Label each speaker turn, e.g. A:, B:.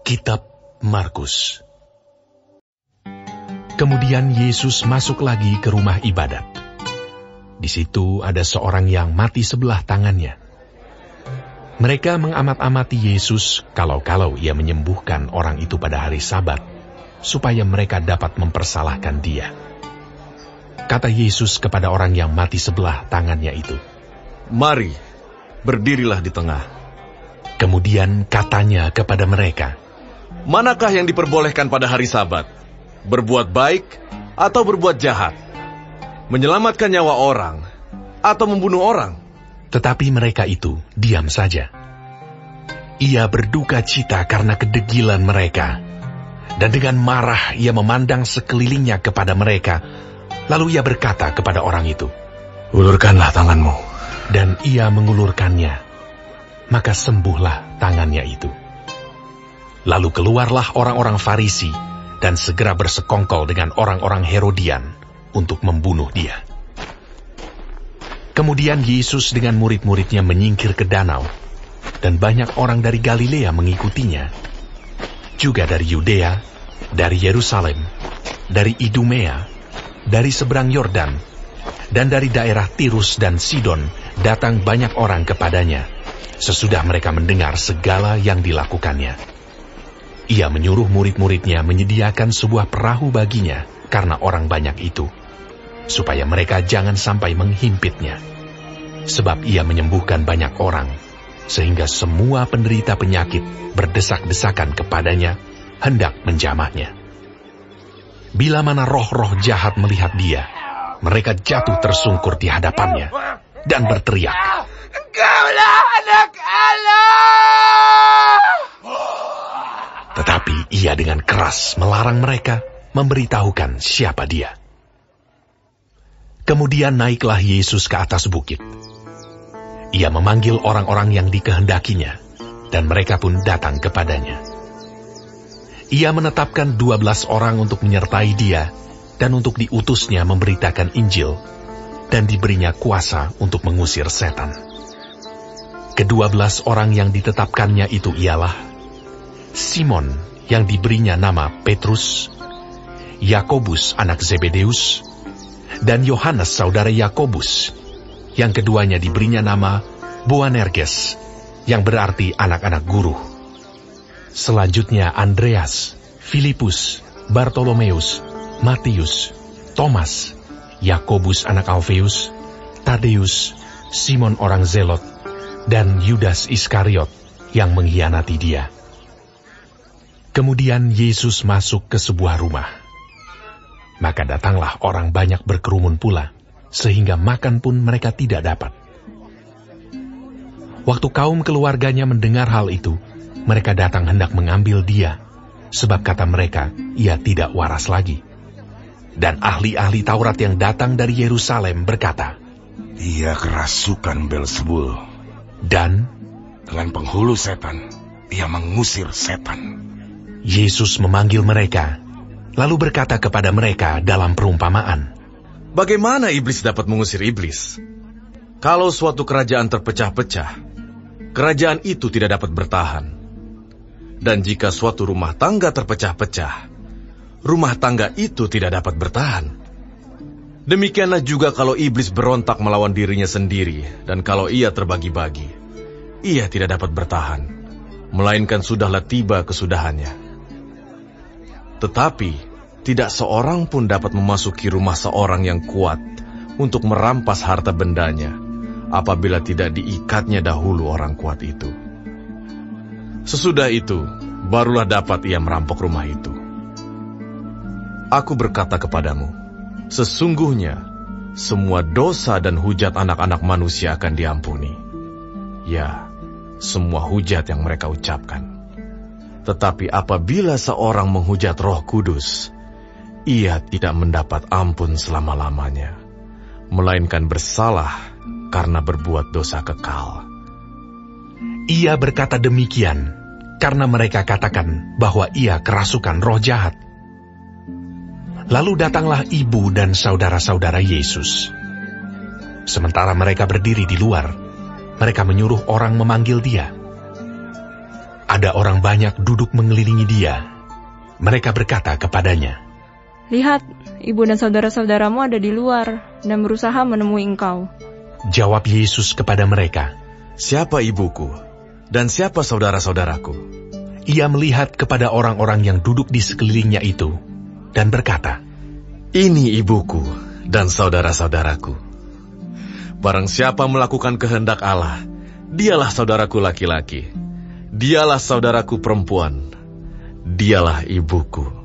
A: Kitab Markus. Kemudian Yesus masuk lagi ke rumah ibadat. Di situ ada seorang yang mati sebelah tangannya. Mereka mengamat-amati Yesus kalau-kalau ia menyembuhkan orang itu pada hari Sabat, supaya mereka dapat mempersalahkan dia. Kata Yesus kepada orang yang mati sebelah tangannya itu,
B: "Mari, berdirilah di tengah."
A: Kemudian katanya kepada mereka,
B: "Manakah yang diperbolehkan pada hari Sabat? Berbuat baik atau berbuat jahat? Menyelamatkan nyawa orang atau membunuh orang?"
A: Tetapi mereka itu diam saja. Ia berduka cita karena kedegilan mereka, dan dengan marah ia memandang sekelilingnya kepada mereka. Lalu ia berkata kepada orang itu,
B: "Ulurkanlah tanganmu."
A: Dan ia mengulurkannya, maka sembuhlah tangannya itu. Lalu keluarlah orang-orang Farisi dan segera bersekongkol dengan orang-orang Herodian untuk membunuh dia. Kemudian Yesus dengan murid-muridnya menyingkir ke danau, dan banyak orang dari Galilea mengikutinya, juga dari Yudea, dari Yerusalem, dari Idumea, dari seberang Yordan, dan dari daerah Tirus dan Sidon datang banyak orang kepadanya, sesudah mereka mendengar segala yang dilakukannya. Ia menyuruh murid-muridnya menyediakan sebuah perahu baginya karena orang banyak itu, supaya mereka jangan sampai menghimpitnya. Sebab ia menyembuhkan banyak orang, sehingga semua penderita penyakit berdesak-desakan kepadanya, hendak menjamahnya. Bila mana roh-roh jahat melihat dia, mereka jatuh tersungkur di hadapannya, dan berteriak,
C: "Engkaulah Anak Allah!"
A: Tetapi ia dengan keras melarang mereka memberitahukan siapa dia. Kemudian naiklah Yesus ke atas bukit. Ia memanggil orang-orang yang dikehendakinya, dan mereka pun datang kepadanya. Ia menetapkan 12 orang untuk menyertai dia, dan untuk diutusnya memberitakan Injil, dan diberinya kuasa untuk mengusir setan. Ke-12 orang yang ditetapkannya itu ialah Simon yang diberinya nama Petrus, Yakobus anak Zebedeus, dan Yohanes saudara Yakobus, yang keduanya diberinya nama Boanerges, yang berarti anak-anak guru. Selanjutnya Andreas, Filipus, Bartolomeus, Matius, Thomas, Yakobus anak Alfeus, Tadeus, Simon orang Zelot, dan Yudas Iskariot yang mengkhianati dia. Kemudian Yesus masuk ke sebuah rumah. Maka datanglah orang banyak berkerumun pula, sehingga makan pun mereka tidak dapat. Waktu kaum keluarganya mendengar hal itu, mereka datang hendak mengambil dia, sebab kata mereka, ia tidak waras lagi. Dan ahli-ahli Taurat yang datang dari Yerusalem berkata,
D: "Ia kerasukan Beelzebul,
A: dan
D: dengan penghulu setan, ia mengusir setan."
A: Yesus memanggil mereka, lalu berkata kepada mereka dalam perumpamaan,
B: Bagaimana iblis dapat mengusir iblis? Kalau suatu kerajaan terpecah-pecah, kerajaan itu tidak dapat bertahan. Dan jika suatu rumah tangga terpecah-pecah, rumah tangga itu tidak dapat bertahan. Demikianlah juga kalau iblis berontak melawan dirinya sendiri, dan kalau ia terbagi-bagi, ia tidak dapat bertahan, melainkan sudahlah tiba kesudahannya. Tetapi tidak seorang pun dapat memasuki rumah seorang yang kuat untuk merampas harta bendanya, apabila tidak diikatnya dahulu orang kuat itu. Sesudah itu, barulah dapat ia merampok rumah itu. Aku berkata kepadamu, sesungguhnya semua dosa dan hujat anak-anak manusia akan diampuni. Ya, semua hujat yang mereka ucapkan. Tetapi apabila seorang menghujat Roh Kudus, ia tidak mendapat ampun selama-lamanya, melainkan bersalah karena berbuat dosa kekal.
A: Ia berkata demikian karena mereka katakan bahwa ia kerasukan roh jahat. Lalu datanglah ibu dan saudara-saudara Yesus. Sementara mereka berdiri di luar, mereka menyuruh orang memanggil dia. Ada orang banyak duduk mengelilingi dia. Mereka berkata kepadanya,
E: "Lihat, ibu dan saudara-saudaramu ada di luar dan berusaha menemui engkau."
A: Jawab Yesus kepada mereka,
B: "Siapa ibuku dan siapa saudara-saudaraku?"
A: Ia melihat kepada orang-orang yang duduk di sekelilingnya itu dan berkata,
B: "Ini ibuku dan saudara-saudaraku. Barang siapa melakukan kehendak Allah, dialah saudaraku laki-laki, dialah saudaraku perempuan, dialah ibuku